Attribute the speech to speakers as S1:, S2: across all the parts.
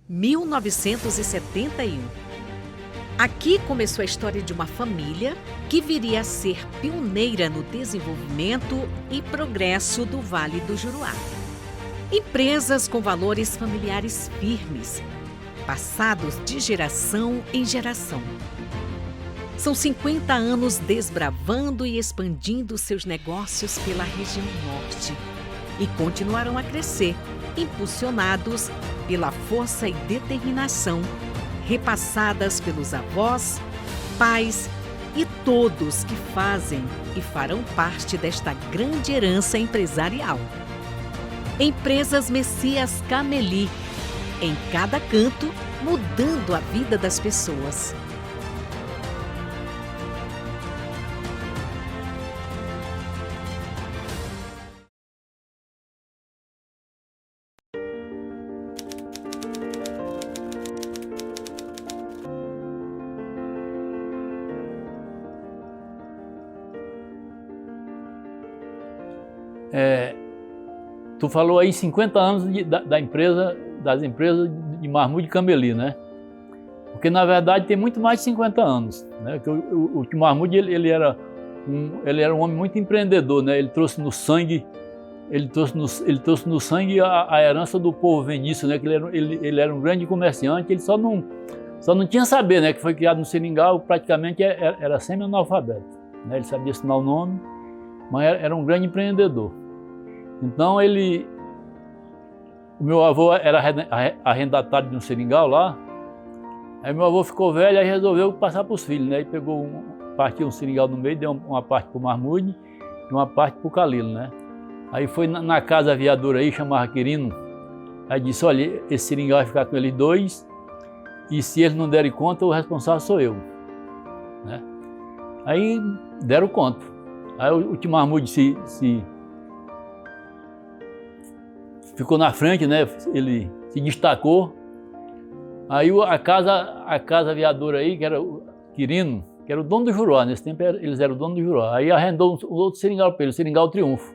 S1: 1971. Aqui começou a história de uma família que viria a ser pioneira no desenvolvimento e progresso do Vale do Juruá. Empresas com valores familiares firmes, passados de geração em geração. São 50 anos desbravando e expandindo seus negócios pela região norte e continuarão a crescer, impulsionados pela força e determinação repassadas pelos avós, pais e todos que fazem e farão parte desta grande herança empresarial. Empresas Messias Cameli, em cada canto, mudando a vida das pessoas.
S2: Tu falou aí 50 anos das empresas de Marmude e Cameli, né? Porque na verdade tem muito mais de 50 anos, né? Porque o Tio Marmude ele era um homem muito empreendedor, né? Ele trouxe no sangue a herança do povo venício, né? Que ele era um grande comerciante, ele só não tinha saber, né? Que foi criado no Seringal, praticamente era semi-analfabeto, né? Ele sabia assinar o nome, mas era um grande empreendedor. Então o meu avô era arrendatário de um seringal lá, aí meu avô ficou velho e resolveu passar para os filhos, né? Aí partiu um seringal no meio, deu uma parte para o Marmude e uma parte para o Calilo, né? Aí foi na casa aviadora aí, chamava Quirino, aí disse, olha, esse seringal vai ficar com eles dois e se eles não derem conta, o responsável sou eu, né? Aí deram conta. Aí o Tio Marmude ficou na frente, né? Ele se destacou. Aí a casa aviadora aí, que era o Quirino, que era o dono do Juruá, nesse tempo eles eram o dono do Juruá. Aí arrendou um outro seringal para ele, o Seringal Triunfo.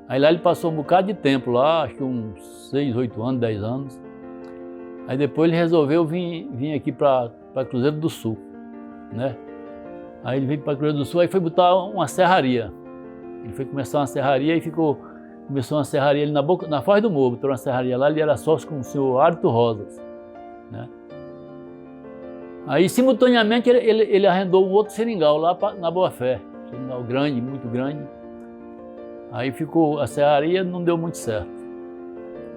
S2: Aí lá ele passou um bocado de tempo lá, acho que uns 6, 8 anos, 10 anos. Aí depois ele resolveu vir aqui para Cruzeiro do Sul, né? Aí ele veio para Cruzeiro do Sul, aí foi botar uma serraria. Ele foi começar uma serraria e começou uma serraria ali na Foz do Morro, botou uma serraria lá, ele era sócio com o senhor Árito Rosas, né? Aí, simultaneamente, ele arrendou um outro seringal lá na Boa Fé, um seringal grande, muito grande. Aí ficou, a serraria não deu muito certo.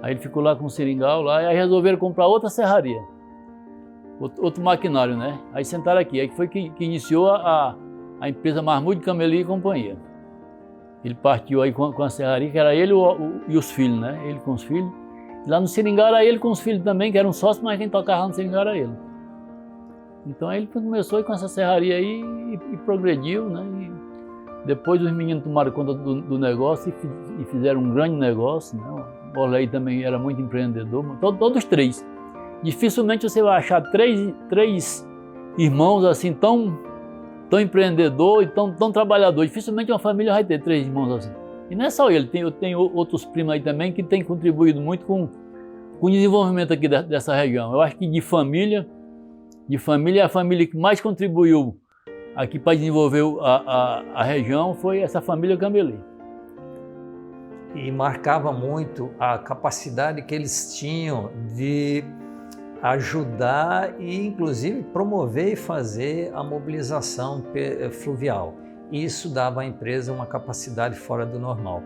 S2: Aí ele ficou lá com o seringal lá, e aí resolveram comprar outra serraria, outro maquinário, né? Aí sentaram aqui, aí foi que iniciou a empresa Marmude, Cameli e Companhia. Ele partiu aí com a serraria, que era ele e os filhos, né? Ele com os filhos. E lá no seringal era ele com os filhos também, que eram sócios, mas quem tocava no seringal era ele. Então aí ele começou com essa serraria aí e progrediu, né? E depois os meninos tomaram conta do negócio e fizeram um grande negócio, né? O Orley também era muito empreendedor, todos três. Dificilmente você vai achar três irmãos assim tão empreendedor e tão trabalhador. Dificilmente uma família vai ter 3 irmãos assim. E não é só ele, eu tenho outros primos aí também que têm contribuído muito com o desenvolvimento aqui dessa região. Eu acho que de família a família que mais contribuiu aqui para desenvolver a região foi essa família Cameli.
S3: E marcava muito a capacidade que eles tinham de ajudar e, inclusive, promover e fazer a mobilização fluvial. Isso dava à empresa uma capacidade fora do normal.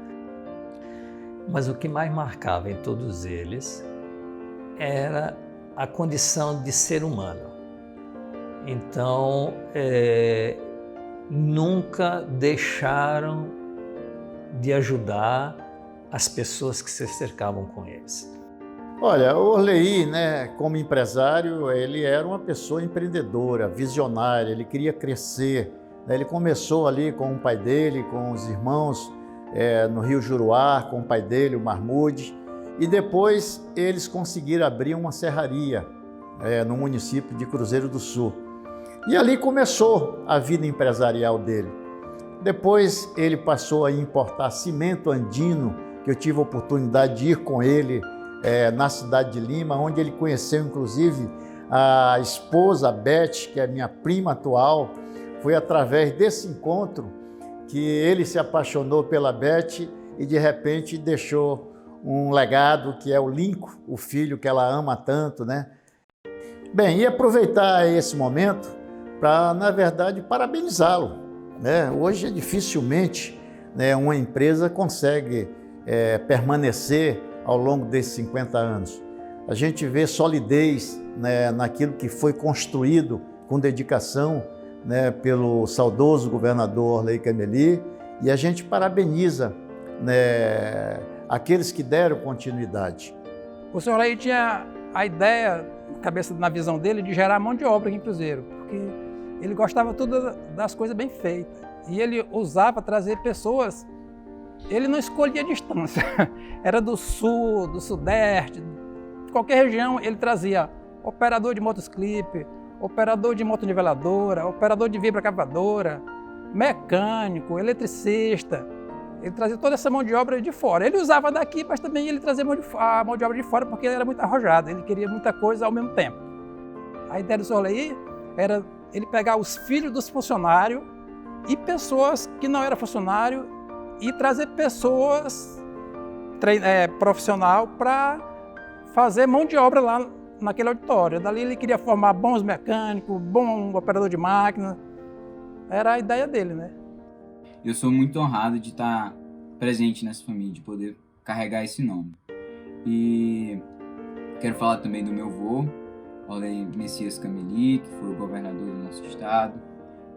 S3: Mas o que mais marcava em todos eles era a condição de ser humano. Então, nunca deixaram de ajudar as pessoas que se cercavam com eles.
S4: Olha, o Orley, né, como empresário, ele era uma pessoa empreendedora, visionária, ele queria crescer, né? Ele começou ali com o pai dele, com os irmãos no Rio Juruá, com o pai dele, o Marmude, e depois eles conseguiram abrir uma serraria no município de Cruzeiro do Sul. E ali começou a vida empresarial dele. Depois ele passou a importar cimento andino, que eu tive a oportunidade de ir com ele na cidade de Lima, onde ele conheceu inclusive a esposa Beth, que é minha prima atual. Foi através desse encontro que ele se apaixonou pela Beth e de repente deixou um legado que é o Lincoln, o filho que ela ama tanto, né? Bem, e aproveitar esse momento para, na verdade, parabenizá-lo, né? Hoje, dificilmente, né, uma empresa consegue permanecer ao longo desses 50 anos. A gente vê solidez, né, naquilo que foi construído com dedicação, né, pelo saudoso governador Orley Cameli, e a gente parabeniza, né, aqueles que deram continuidade.
S5: O senhor Orley tinha a ideia, na visão dele, de gerar mão de obra aqui em Cruzeiro, porque ele gostava tudo das coisas bem feitas. E ele usava trazer pessoas, ele não escolhia distância, era do sul, do sudeste, de qualquer região ele trazia operador de motociclip, operador de motoniveladora, operador de vibra-cavadora, mecânico, eletricista. Ele trazia toda essa mão de obra de fora. Ele usava daqui, mas também ele trazia a mão de obra de fora porque ele era muito arrojado, ele queria muita coisa ao mesmo tempo. A ideia do senhor Orley era ele pegar os filhos dos funcionários e pessoas que não eram funcionários e trazer pessoas profissional para fazer mão de obra lá naquele auditório. Dali ele queria formar bons mecânicos, bom operador de máquina. Era a ideia dele, né?
S6: Eu sou muito honrado de estar presente nessa família, de poder carregar esse nome. E quero falar também do meu avô, Orley Messias Cameli, que foi o governador do nosso estado,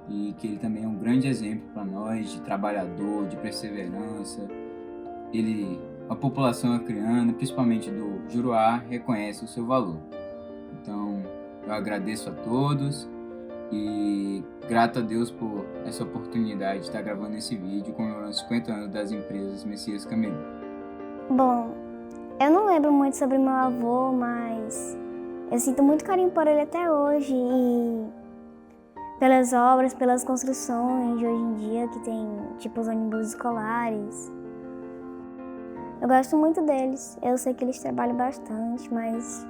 S6: e que ele também é um grande exemplo para nós, de trabalhador, de perseverança. A população acreana, principalmente do Juruá, reconhece o seu valor. Então, eu agradeço a todos e grato a Deus por essa oportunidade de estar gravando esse vídeo comemorando os 50 anos das empresas Messias Cameli.
S7: Bom, eu não lembro muito sobre meu avô, mas eu sinto muito carinho por ele até hoje e pelas obras, pelas construções de hoje em dia, que tem tipo os ônibus escolares. Eu gosto muito deles, eu sei que eles trabalham bastante, mas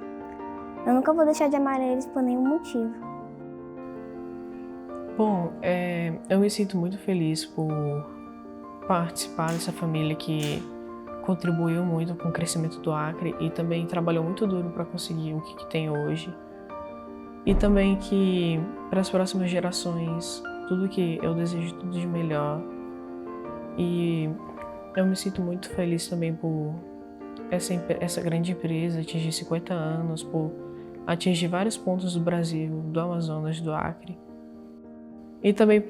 S7: eu nunca vou deixar de amar eles por nenhum motivo.
S8: Bom, eu me sinto muito feliz por participar dessa família que contribuiu muito com o crescimento do Acre e também trabalhou muito duro para conseguir o que tem hoje. E também que para as próximas gerações, tudo que eu desejo, tudo de melhor. E eu me sinto muito feliz também por essa grande empresa atingir 50 anos, por atingir vários pontos do Brasil, do Amazonas, do Acre. E também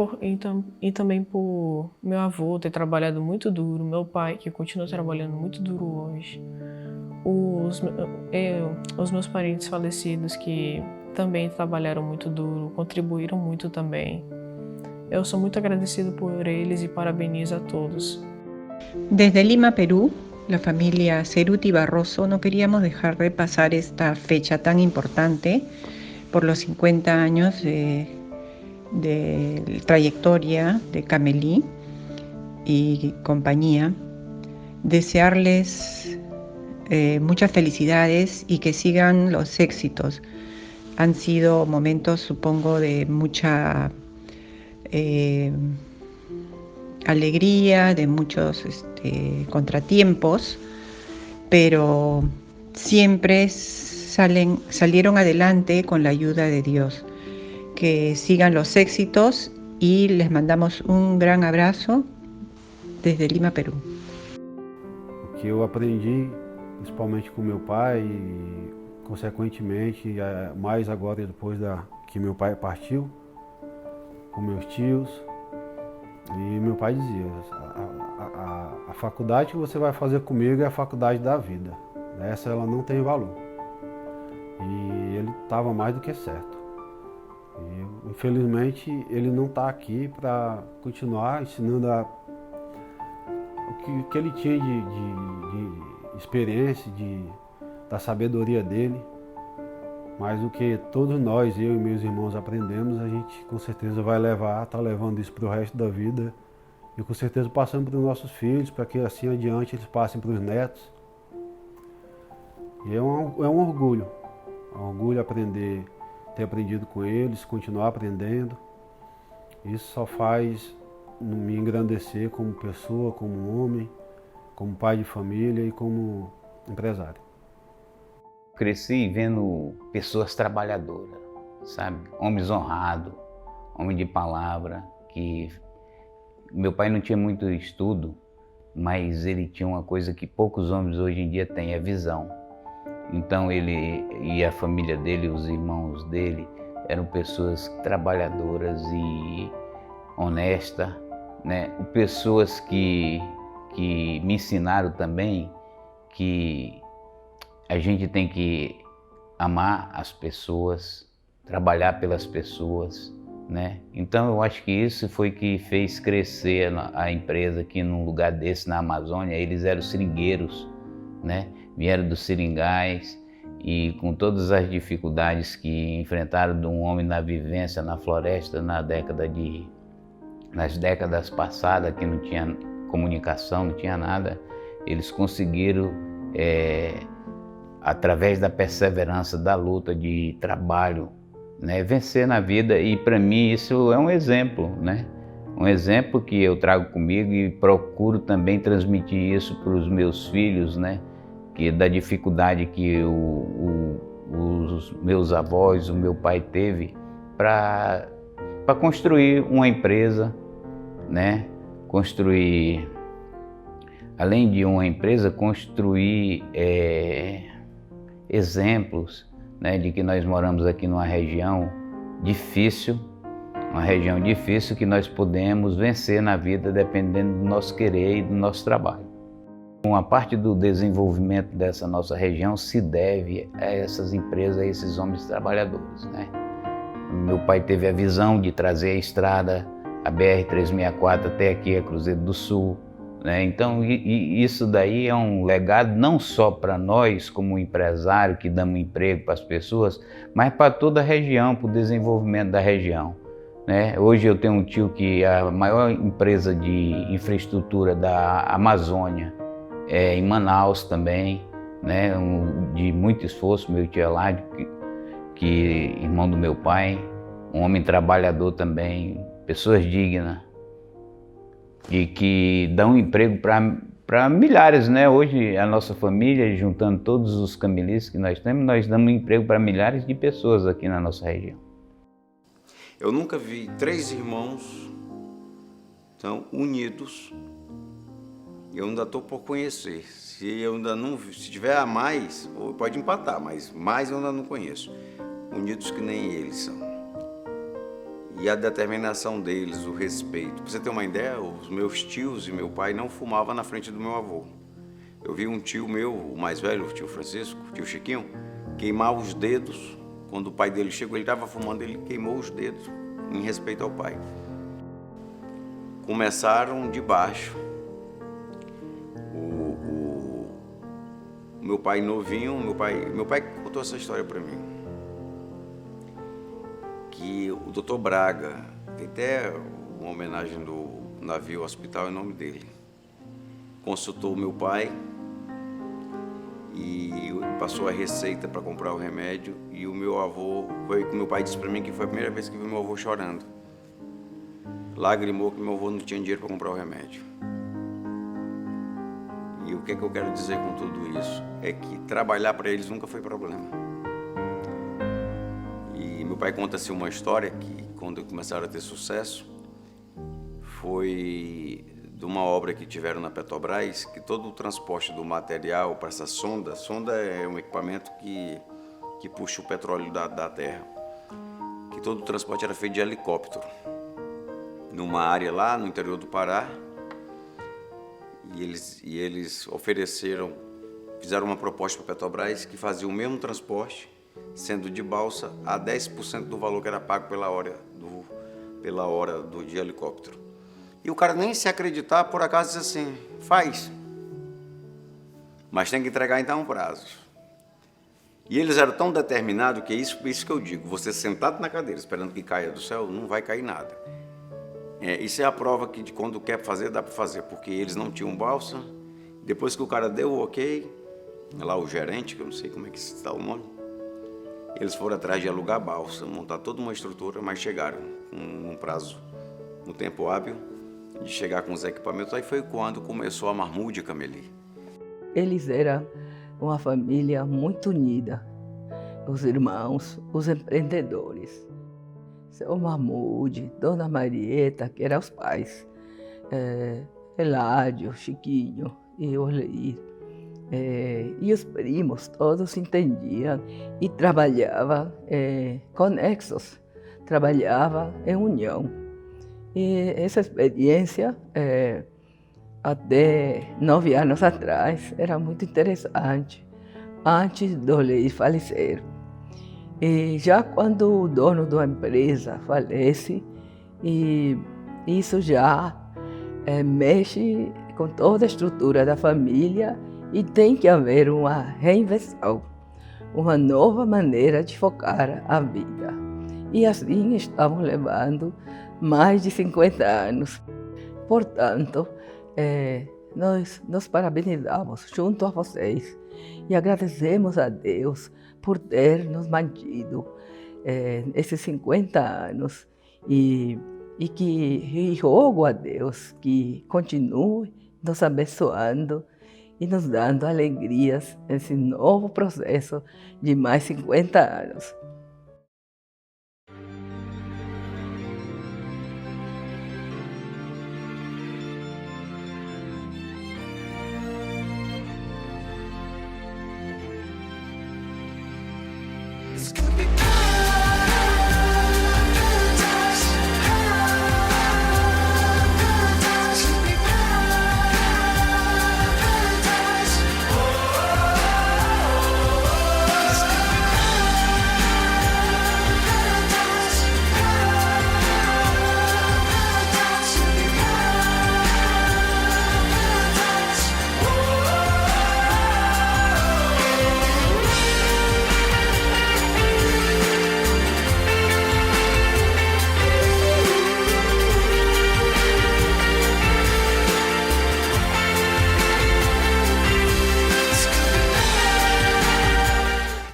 S8: por meu avô ter trabalhado muito duro, meu pai que continua trabalhando muito duro hoje, os meus parentes falecidos que também trabalharam muito duro, contribuíram muito também. Eu sou muito agradecido por eles y parabenizo a todos.
S9: Desde Lima, Perú, la familia Ceruti Barroso no queríamos dejar de pasar esta fecha tan importante por los 50 años de trayectoria de Cameli y compañía. Desearles muchas felicidades y que sigan los éxitos. Han sido momentos, supongo, de mucha alegría, de muchos contratiempos, pero siempre salieron adelante con la ayuda de Dios. Que sigan los éxitos y les mandamos un gran abrazo desde Lima, Perú.
S10: O que eu aprendi, principalmente com meu pai e, consequentemente, mais agora depois que meu pai partiu, com meus tios. E meu pai dizia, a faculdade que você vai fazer comigo é a faculdade da vida. Essa ela não tem valor. E ele estava mais do que certo. E, infelizmente, ele não está aqui para continuar ensinando o que ele tinha de experiência, da sabedoria dele. Mas o que todos nós, eu e meus irmãos, aprendemos, a gente com certeza vai tá levando isso para o resto da vida. E com certeza passando para os nossos filhos, para que assim adiante eles passem para os netos. E é um orgulho. É um orgulho aprender, ter aprendido com eles, continuar aprendendo. Isso só faz me engrandecer como pessoa, como homem, como pai de família e como empresário.
S11: Cresci vendo pessoas trabalhadoras, sabe? Homens honrados, homem de palavra, que meu pai não tinha muito estudo, mas ele tinha uma coisa que poucos homens hoje em dia têm, é visão. Então ele e a família dele, os irmãos dele, eram pessoas trabalhadoras e honestas, né? Pessoas que me ensinaram também que a gente tem que amar as pessoas, trabalhar pelas pessoas, né? Então eu acho que isso foi que fez crescer a empresa aqui num lugar desse na Amazônia. Eles eram seringueiros, né? Vieram dos seringais e com todas as dificuldades que enfrentaram de um homem na vivência na floresta nas décadas passadas, que não tinha comunicação, não tinha nada, eles conseguiram, através da perseverança, da luta, de trabalho, né, vencer na vida. E para mim isso é um exemplo, né? Um exemplo que eu trago comigo e procuro também transmitir isso para os meus filhos, né? Que da dificuldade que os meus avós, o meu pai teve para construir uma empresa, né? Construir, além de uma empresa, construir exemplos, né, de que nós moramos aqui numa região difícil, que nós podemos vencer na vida dependendo do nosso querer e do nosso trabalho. Uma parte do desenvolvimento dessa nossa região se deve a essas empresas, a esses homens trabalhadores, né? Meu pai teve a visão de trazer a estrada, a BR-364 até aqui, a Cruzeiro do Sul, né? Então isso daí é um legado não só para nós como empresário que damos emprego para as pessoas, mas para toda a região, para o desenvolvimento da região, né? Hoje eu tenho um tio que é a maior empresa de infraestrutura da Amazônia, em Manaus também, né? De muito esforço, meu tio Eládio, que irmão do meu pai, um homem trabalhador também, pessoas dignas e que dão emprego para milhares, né? Hoje a nossa família, juntando todos os camelistas que nós temos, nós damos emprego para milhares de pessoas aqui na nossa região.
S12: Eu nunca vi 3 irmãos tão unidos. Eu ainda estou por conhecer. Se tiver a mais, pode empatar, mas mais eu ainda não conheço. Unidos que nem eles são. E a determinação deles, o respeito. Pra você ter uma ideia, os meus tios e meu pai não fumavam na frente do meu avô. Eu vi um tio meu, o mais velho, o tio Francisco, o tio Chiquinho, queimar os dedos. Quando o pai dele chegou, ele estava fumando, ele queimou os dedos em respeito ao pai. Começaram de baixo. Meu pai novinho, meu pai contou essa história para mim, que o Dr. Braga, tem até uma homenagem do navio hospital em nome dele, consultou meu pai e passou a receita para comprar o remédio, e o meu avô, meu pai disse para mim que foi a primeira vez que viu meu avô chorando, lagrimou que meu avô não tinha dinheiro para comprar o remédio. E o que é que eu quero dizer com tudo isso? É que trabalhar para eles nunca foi problema. E meu pai conta-se uma história que, quando começaram a ter sucesso, foi de uma obra que tiveram na Petrobras, que todo o transporte do material para essa sonda é um equipamento que puxa o petróleo da terra, que todo o transporte era feito de helicóptero, numa área lá no interior do Pará. E eles fizeram uma proposta para a Petrobras que fazia o mesmo transporte, sendo de balsa, a 10% do valor que era pago pela hora de helicóptero. E o cara nem se acreditar, por acaso, disse assim, faz. Mas tem que entregar então um prazo. E eles eram tão determinados que é isso que eu digo, você sentado na cadeira, esperando que caia do céu, não vai cair nada. Isso é a prova que de quando quer fazer, dá para fazer, porque eles não tinham balsa. Depois que o cara deu o ok, lá o gerente, que eu não sei como é que está o nome, eles foram atrás de alugar balsa, montar toda uma estrutura, mas chegaram num prazo, no tempo hábil, de chegar com os equipamentos. Aí foi quando começou a Mahmoud Cameli.
S13: Eles eram uma família muito unida, os irmãos, os empreendedores. Seu Mahmoud, Dona Marieta, que eram os pais, Eládio, Chiquinho e Orleir. E os primos todos entendiam e trabalhavam conexos, trabalhavam em união. E essa experiência, até 9 anos atrás, era muito interessante, antes do Orleir falecer. E já quando o dono da empresa falece, e isso já mexe com toda a estrutura da família, e tem que haver uma reinvenção, uma nova maneira de focar a vida. E assim estamos levando mais de 50 anos. Portanto, nós parabenizamos junto a vocês e agradecemos a Deus por ter nos mantido esses 50 anos e rogo a Deus que continue nos abençoando e nos dando alegrias nesse novo processo de mais 50 anos.
S14: It's good because